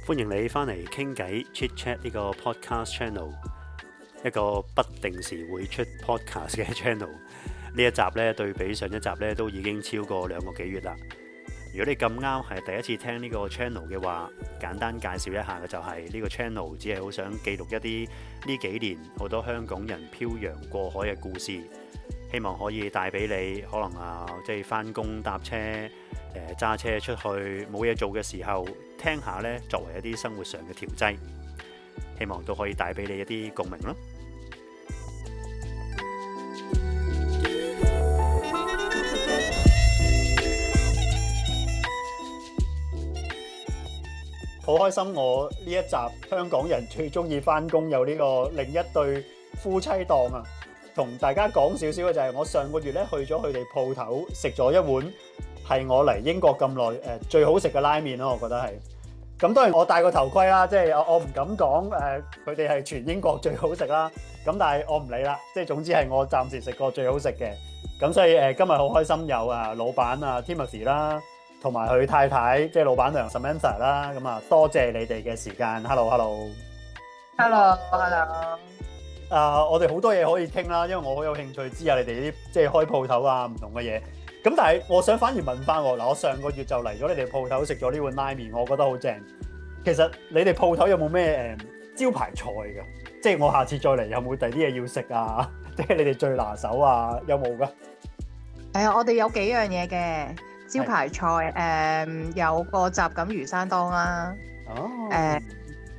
歡迎你返嚟傾偈 Chit Chat 呢個 podcast channel，一個不定時會出 podcast 嘅 channel。呢一集呢，對比上一集呢，都已經超過2個幾月啦。如果你咁啱係第一次聽呢個 channel 嘅話，簡單介紹一下嘅就係呢個 channel 只係好想記錄一啲呢幾年好多香港人漂洋過海嘅故事，希望可以帶俾你可能即係返工搭車揸車出去冇嘢做嘅時候聽下呢，作為一啲生活上嘅調劑，希望都可以帶俾你一啲共鳴咯。好開心！我呢一集香港人最中意返工有呢個另一對夫妻檔啊，同大家講少少嘅就係我上個月咧去咗佢哋鋪頭食咗一碗係我嚟英國咁耐最好食嘅拉麵咯，我覺得係。咁當然我戴個頭盔啦，即係我唔敢講佢哋係全英國最好食啦。咁但係我唔理啦，即係總之係我暫時食過最好食嘅。咁所以今日好開心有老闆Timothy 啦。同埋佢太太即係老闆娘 Samantha 啦，咁多謝你哋嘅時間。Hello。我哋好多嘢可以傾啦，因為我好有興趣知下你哋啲即係開鋪頭唔同嘅嘢。咁但係我想反而問翻我我上個月就嚟咗你哋鋪頭食咗呢碗拉麵，我覺得好正。其實你哋鋪頭有冇咩招牌菜㗎？即係我下次再嚟有冇第啲嘢要食啊？即係你哋最拿手有冇㗎？我哋有幾樣嘢嘅。招牌菜有個什錦魚生當啦，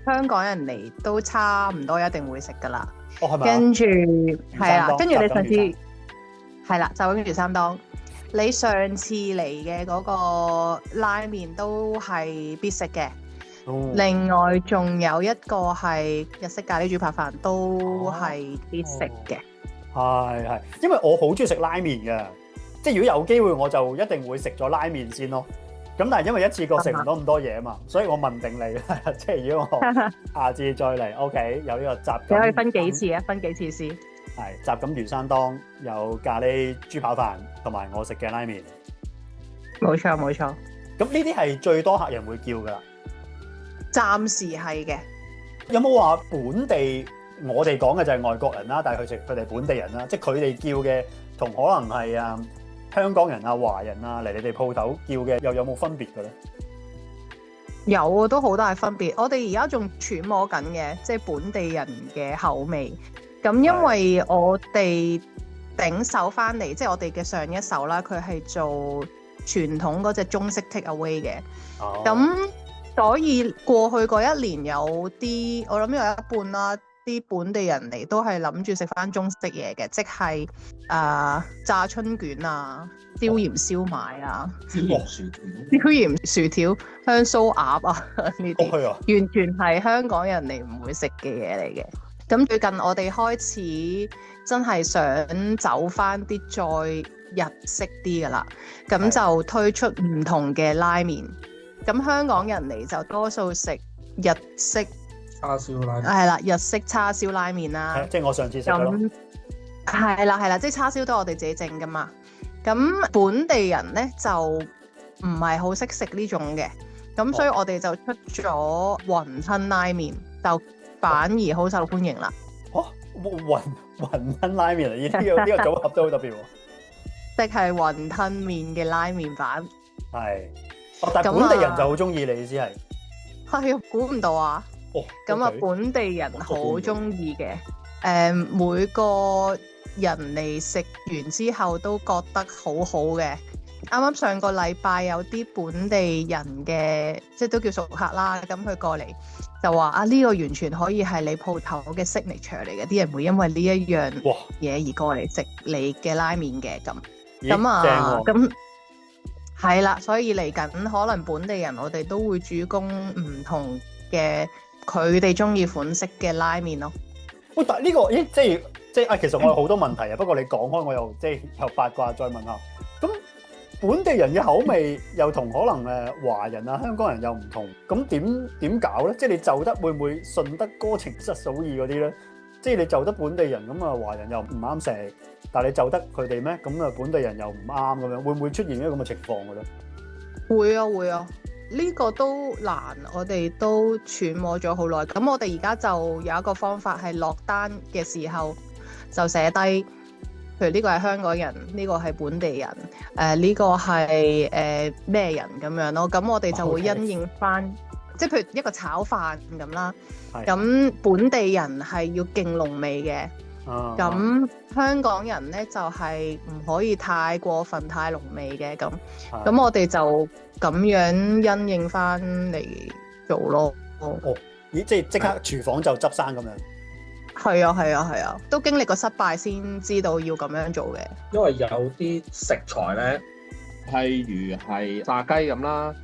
香港人嚟都差唔多一定會食噶啦。係咪？跟住係啦，跟住你上次係啦，什錦魚生當，你上次嚟嘅嗰個拉麵都係必食嘅。另外仲有一個係日式咖喱豬扒飯都係必食嘅。係，因為我好中意食拉麵嘅。即係如果有機會我就一定會食咗拉麵先咯。咁但係因為一次過食唔到咁多嘢啊嘛，所以我問定你即係如果我下次再嚟，OK 有呢個什錦，你可以分幾次啊？分幾次先？係什錦魚生當，有咖喱豬扒飯，同埋我食嘅拉麵。冇錯。咁呢啲係最多客人會叫噶啦。暫時係嘅。有冇話本地？我哋講嘅就係外國人啦，但係佢哋本地人啦，即係佢哋叫嘅同可能係香港人華人嚟你哋鋪頭叫嘅又有冇分別嘅咧？有，都好大分別。我哋而家仲揣摩緊嘅，即係本地人嘅口味。咁因為我哋頂手翻嚟，即係我哋嘅上一手啦，佢係做傳統嗰隻中式 take away 嘅。咁所以過去嗰一年有啲，我諗有一半啦。啲本地人嚟都係諗住食翻中式嘢嘅，即係炸春卷椒鹽燒賣椒鹽薯條、香酥鴨呢啲，完全係香港人嚟唔會食嘅嘢嚟嘅。咁最近我哋開始真係想走翻啲再日式啲噶啦，咁就推出唔同嘅拉麵。咁香港人嚟就多數食日式叉燒拉麵係啦，日式叉燒拉麵啦，即係我上次食嘅咯。係啦，即係叉燒都係我哋自己整噶嘛。咁本地人咧就唔係好識食呢種嘅，咁所以我哋就出咗雲吞拉麵，就反而好受歡迎啦。雲吞拉麵呢個組合都好特別喎。即係雲吞麵嘅拉麵版。係，但係本地人就好中意，你意思係？係，估唔到啊！咁本地人好中意嘅，每個人嚟食完之後都覺得好好嘅。啱啱上個禮拜有啲本地人嘅，即係都叫熟客啦，咁佢過嚟就話呢個完全可以係你鋪頭嘅 signature 嚟嘅，啲人會因為呢一樣嘢而過嚟食你嘅拉麵嘅咁咁係啦，所以嚟緊可能本地人我哋都會主攻唔同嘅。佢哋中意款式嘅拉麵咯。但係呢個即係其實我有好多問題不過你講開我又又八卦再問下。咁本地人嘅口味又同可能華人香港人又唔同，咁點搞咧？即係你就得會唔會順得哥情失嫂意嗰啲咧？即係你就得本地人咁華人又唔啱食，但係你就得佢哋咩？咁本地人又唔啱咁樣，會唔會出現一個咁嘅情況嘅咧？會啊，呢個都難，我哋都揣摩咗好耐。咁我哋而家就有一個方法係落單嘅時候就寫低，譬如呢個係香港人，呢個係本地人，呢個係咩人咁樣咯。咁我哋就會因應翻，即係譬如一個炒飯咁啦。咁本地人係要勁濃味嘅。咁香港人咧就係唔可以太過分太濃味嘅，咁我哋就咁樣因應翻嚟做咯。咦，即係即刻廚房就執生咁樣？係啊，都經歷過失敗先知道要咁樣做嘅。因為有啲食材咧，譬如係炸雞咁啦，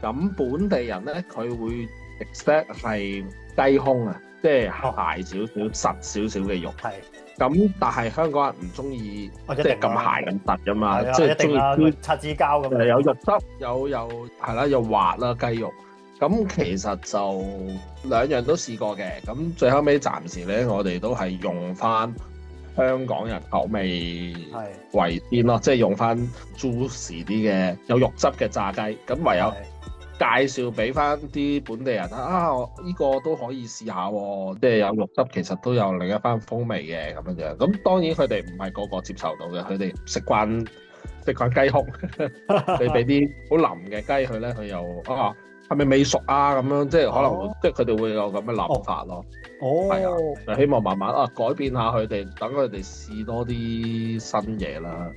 咁本地人咧佢會 expect 係雞胸啊。即係鞋少少、實少少嘅肉，咁但係香港人唔中意即係咁鞋咁實㗎嘛，即係中意擦紙膠咁樣，有肉汁，有係啦，又滑啦雞肉。咁其實就兩樣都試過嘅，咁最後尾暫時咧，我哋都係用翻香港人口味為先咯，即係用翻 juicy 啲嘅有肉汁嘅炸雞，咁唯有介紹俾翻啲本地人啊，呢個都可以試下喎，即係有肉汁，其實都有另一番風味嘅咁樣。咁當然佢哋唔係個個接受到嘅，佢哋食慣雞胸，你俾啲好腍嘅雞佢咧，佢又係咪未熟啊咁樣，即係可能會即係佢哋會有咁嘅諗法咯。係啊，就希望慢慢改變下佢哋，等佢哋試多啲新嘢啦。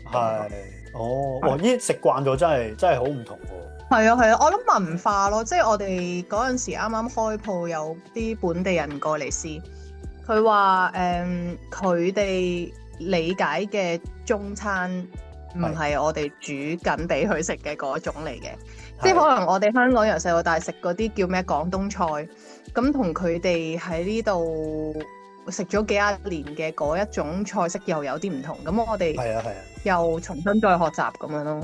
咦，食慣咗真係好唔同喎。係啊，我諗文化咯，即係我哋嗰陣時啱啱開鋪，有啲本地人過嚟試，佢話佢哋理解嘅中餐唔係我哋煮緊俾佢食嘅嗰種嚟嘅，即係可能我哋香港由細到大食嗰啲叫咩廣東菜，咁同佢哋喺呢度食咗幾廿年嘅嗰一種菜式又有啲唔同，咁我哋又重新再學習咁樣咯。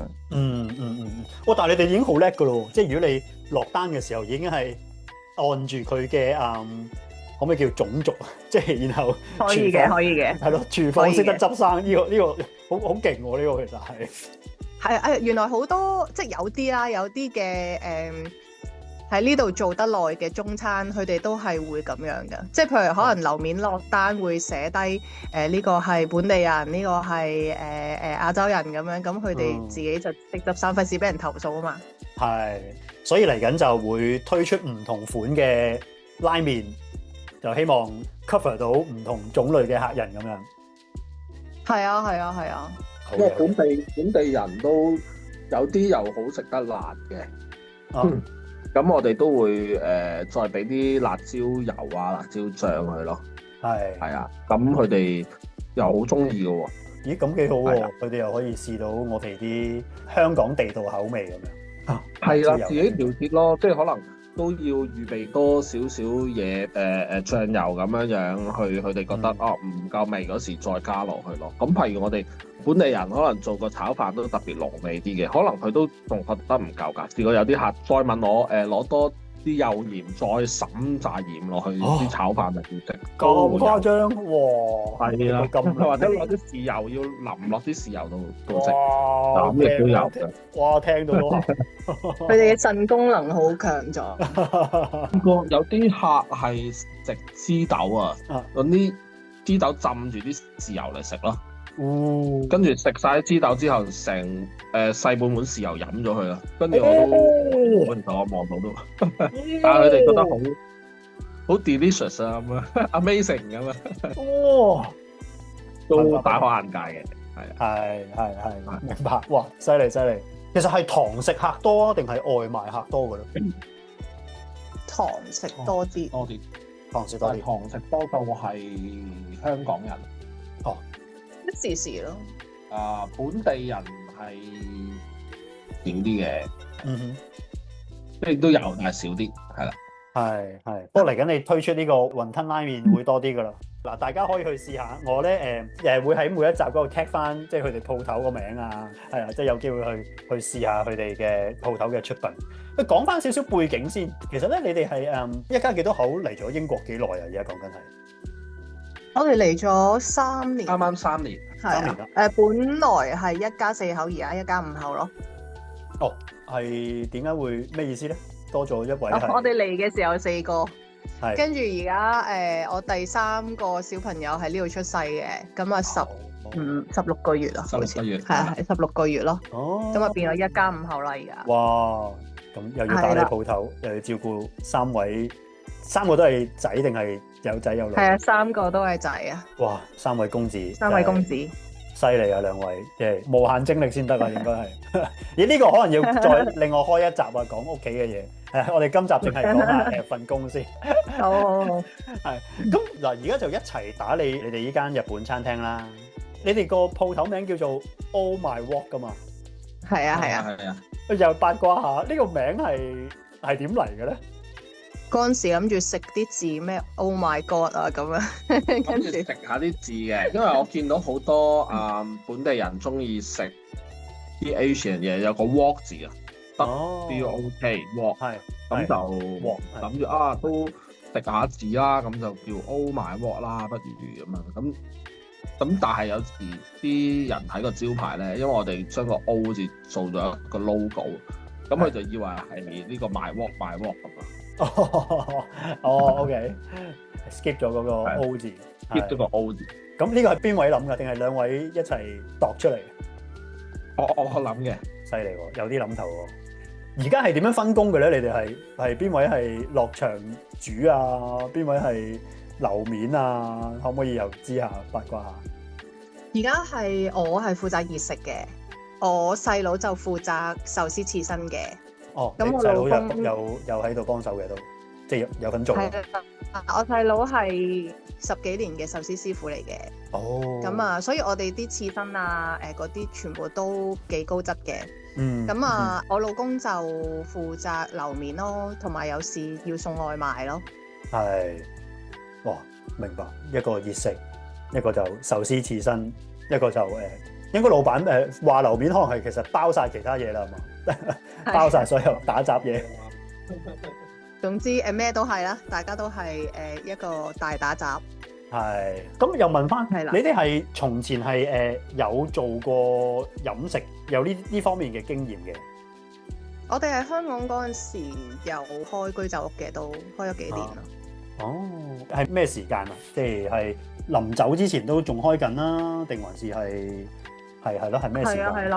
但係你哋已經好叻噶咯，即係如果你落單嘅時候已經係按住佢嘅可唔可以叫種族，即係然後可以嘅，係咯，廚房識得執生，呢個好勁喎，呢個其實係原來好多即係有啲啦，有啲嘅喺呢度做得耐嘅中餐，佢哋都係會咁樣嘅，即係譬如可能樓面落單會寫低呢個係本地人，呢個係亞洲人咁樣，咁佢哋自己就識執生，費事俾人投訴啊嘛。係，所以嚟緊就會推出唔同款嘅拉麵，就希望 cover 到唔同種類嘅客人咁樣。係啊。因為本地人都有啲又好食得辣嘅。咁我哋都會再俾啲辣椒油啊、辣椒醬佢咯。係啊，咁佢哋又好中意嘅喎。咦，咁幾好喎！佢哋又可以試到我哋啲香港地道口味咁樣。係啦，自己調節咯，即係可能都要預備多少少嘢醬油咁樣去，佢哋覺得唔夠味嗰時再加落去咯。咁譬如我哋本地人可能做個炒飯都特別濃味啲嘅，可能佢都仲覺得唔夠㗎。試過有啲客再問我攞多啲幼鹽，再滲炸鹽落去啲炒飯就要食。咁誇張哇！係啦，或者攞啲豉油要淋落啲豉油度食，咁亦都有嘅。哇！聽到都佢哋嘅腎功能好強壯。有啲客係食枝豆啊，揾啲枝豆浸住啲豉油嚟食咯。跟住食晒啲枝豆之後，成細半碗豉油飲咗佢啦。跟住我望到都，但係佢哋覺得好 delicious 啊，咁樣 amazing 咁樣。都大開眼界嘅，係明白。哇，犀利！其實係堂食客多啊，定係外賣客多嘅咧？堂食多啲，堂食多啲。堂食多到係香港人。時時咯。本地人係少啲嘅，即係都有，但係少啲，係啦。係。不過嚟緊你推出呢個雲吞拉麵會多啲噶啦。嗱，大家可以去試下。我咧會喺每一集嗰度 tag 翻，即係佢哋鋪頭個名啊，係啊，即係有機會去試下佢哋嘅鋪頭嘅出品。講翻少少背景先，其實咧你哋係一家幾多口嚟咗英國幾耐啊？而家講緊係。我哋嚟咗3年，啱啱3年，係啊。本來係一家4口，而家一家5口咯。哦，係點解會咩意思咧？多咗一位係我哋嚟嘅時候4個，係跟住而家我第3個小朋友喺呢度出世嘅，咁啊16個月啊，好似16個月係啊，係16個月咯，哦，咁啊變咗一家5口啦而家。哇！咁又要打理鋪頭，又要照顧3個都係仔定係有仔有女？係啊，3個都係仔啊哇！3位公子，3位公子。犀利啊，兩位，即係無限精力先得啊，應該係。咦？呢個可能要再另外開一集啊，講屋企嘅嘢。我哋今集淨係講下份工先。好。係。咁嗱，而家就一齊打理你哋呢間日本餐廳啦。你哋個鋪頭名叫做 Oh My Wok 噶嘛？係啊係啊。係啊，又八卦下，呢個名係點嚟嘅咧？嗰陣時諗住食啲字咩 Oh my God 啊咁樣，跟住食下啲字嘅，因為我見到好多本地人中意食啲 Asian 嘢，有個 wok 字啊，WOK wok，係咁就諗住都食下字啦，咁就叫 Oh My Wok 啦，不如咁樣咁但係有時啲人睇個招牌咧，因為我哋將個 O 字做咗一個 logo，咁佢就以為係呢個 My Wok 咁啊。OK，skip 咗嗰個 O 字，skip 咗個 O 字。咁呢個係邊位諗㗎？定係兩位一齊度出嚟？我諗嘅，犀利喎，有啲諗頭喎。而家係點樣分工嘅咧？你哋係邊位係落場煮啊？邊位係樓面啊？可唔可以又知下八卦下？而家係我係負責熱食嘅，我細佬就負責壽司刺身嘅。哦，咁我細佬老公又喺度幫手嘅都，即係有份做。係啊，我細佬係10幾年嘅壽司師傅嚟嘅。哦。咁啊，所以我哋啲刺身啊，嗰啲全部都幾高質嘅。嗯。咁啊，我老公就負責樓面咯，同埋有時要送外賣咯。係。哇，明白。一個熱食，一個就壽司刺身，一個就應該老闆話樓面可能係其實包晒其他嘢啦，係嘛？包晒所有打雜嘢。總之咩都係啦，大家都係一個大打雜。係。咁又問翻，係啦，你哋係從前係有做過飲食，有呢方面嘅經驗嘅？我哋喺香港嗰陣時有開居酒屋嘅，都開咗幾年啦。哦，係咩時間啊？即係臨走之前都仲開緊啦，定還是係咯？係咩時間？係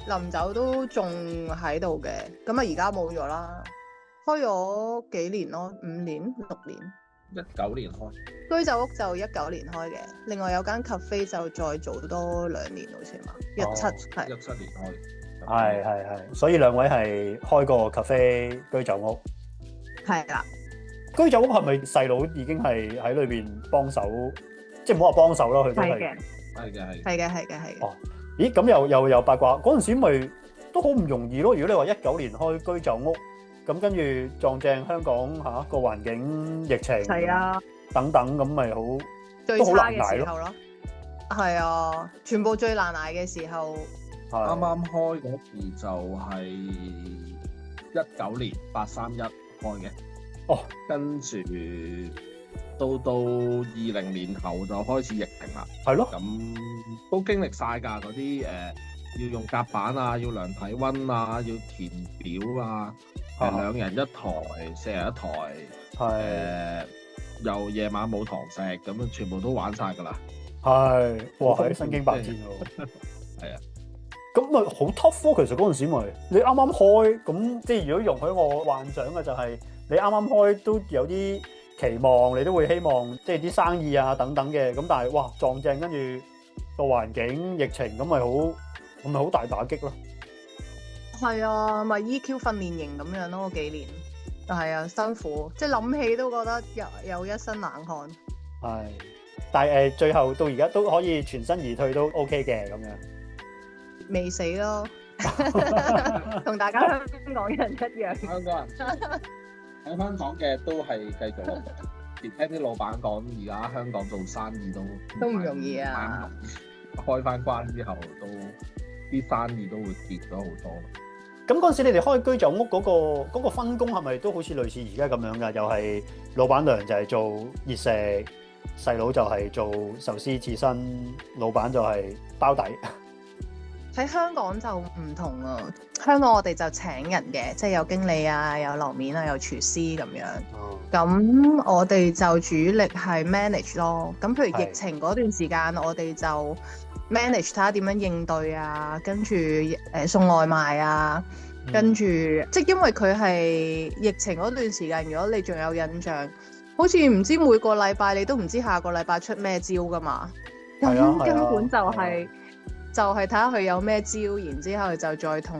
臨走都仲喺度嘅，咁啊而家冇咗啦，開咗幾年咯，5年6年。19年開居酒屋就19年開嘅，另外有間 cafe 就再做多2年好似嘛，17係17年開。係，所以兩位係開個 cafe 居酒屋。係啦。居酒屋係咪細佬已經係喺裏邊幫手？即係唔好話幫手咯，佢都係。係嘅。哦，咦，咁又八卦，嗰陣時咪都好唔容易咯。如果你話19年開居酒屋，咁跟住撞正香港個環境疫情，係啊，等等咁咪好最差嘅時候咯。係啊，全部最難捱嘅時候。啱啱開嗰時就係19年831開嘅。哦，跟住到20年後就開始疫情啦。係咯，咁都經歷晒㗎嗰啲要用夾板啊，要量體温啊，要填表啊，2人一台，4人一台，又夜晚冇堂食，咁樣全部都玩晒㗎啦。係，哇！係身經百戰喎。係啊。咁咪好 tough 咯，其實嗰陣時咪你啱啱開，咁即係如果容許我幻想嘅就係你啱啱開都有啲期望，你都會希望即係啲生意啊等等嘅，咁但係哇撞正跟住個環境疫情咁咪好大打擊咯。係啊，咪 EQ 訓練營咁樣咯，幾年。係啊，辛苦，即係諗起都覺得有一身冷汗。係，但係最後到而家都可以全身而退都 OK 嘅咁樣。未死咯，同大家香港人一樣。香港人喺香港嘅都係繼續。聽啲老闆講，而家香港做生意都唔容易啊。開翻關之後，都啲生意都會跌咗好多。咁嗰陣時，你哋開居酒屋嗰個分工係咪都好似類似而家咁樣㗎？又係老闆娘就係做熱食，細佬就係做壽司刺身，老闆就係包底。喺香港就唔同啊，香港我哋就請人嘅，即係有經理啊，有樓面啊，有廚師咁樣。哦，咁我哋就主力係 manage 咯。咁譬如係疫情嗰段時間，我哋就 manage 睇下點樣應對啊，跟住送外賣啊，跟住即係因為佢係疫情嗰段時間，如果你仲有印象，好似唔知每個禮拜你都唔知下個禮拜出咩招噶嘛。咁係啊係啊根本就係、係就係睇下佢有咩招，然之後就再同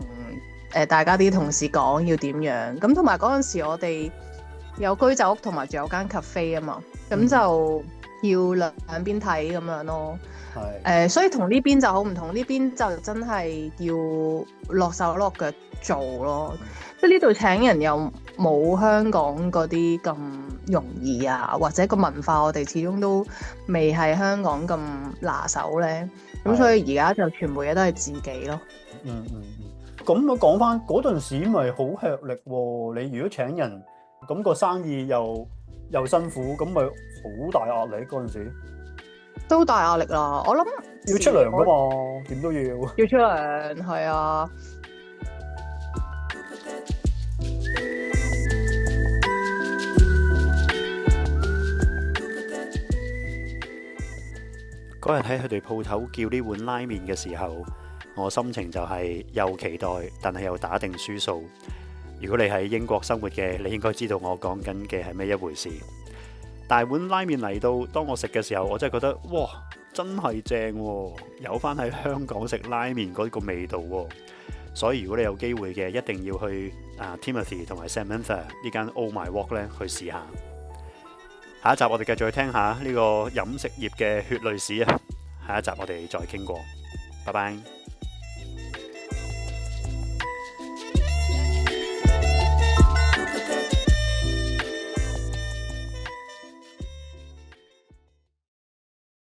大家啲同事講要點樣。咁同埋嗰陣時我哋有居酒屋同埋仲有間 cafe 啊嘛，咁就要兩邊睇咁樣咯。係所以同呢邊就好唔同，呢邊就真係要落手落腳做咯。即係呢度請人又冇香港嗰啲咁容易啊，或者個文化我哋始終都未係香港咁拿手咧。咁所以而家就全部嘢都係自己咯。咁我講翻嗰陣時咪好吃力喎。你如果請人，咁個生意又辛苦，咁咪好大壓力嗰陣時。都大壓力啦，我諗要出糧噶嘛，點都要。要出糧，係啊。嗰日喺佢哋鋪頭叫呢碗拉麵嘅時候，我心情就係又期待，但係又打定輸數。如果你喺英國生活嘅，你應該知道我講緊嘅係咩一回事。大碗拉麵嚟到，當我食嘅時候，我真係覺得哇，真係正喎，有翻喺香港食拉麵嗰個味道喎。所以如果你有機會嘅，一定要去Timothy 同埋 Samantha 呢間 Oh My Wok 咧去試下。下一集我哋繼續去聽下呢個飲食業嘅血淚史啊！下一集我哋再傾過，拜拜。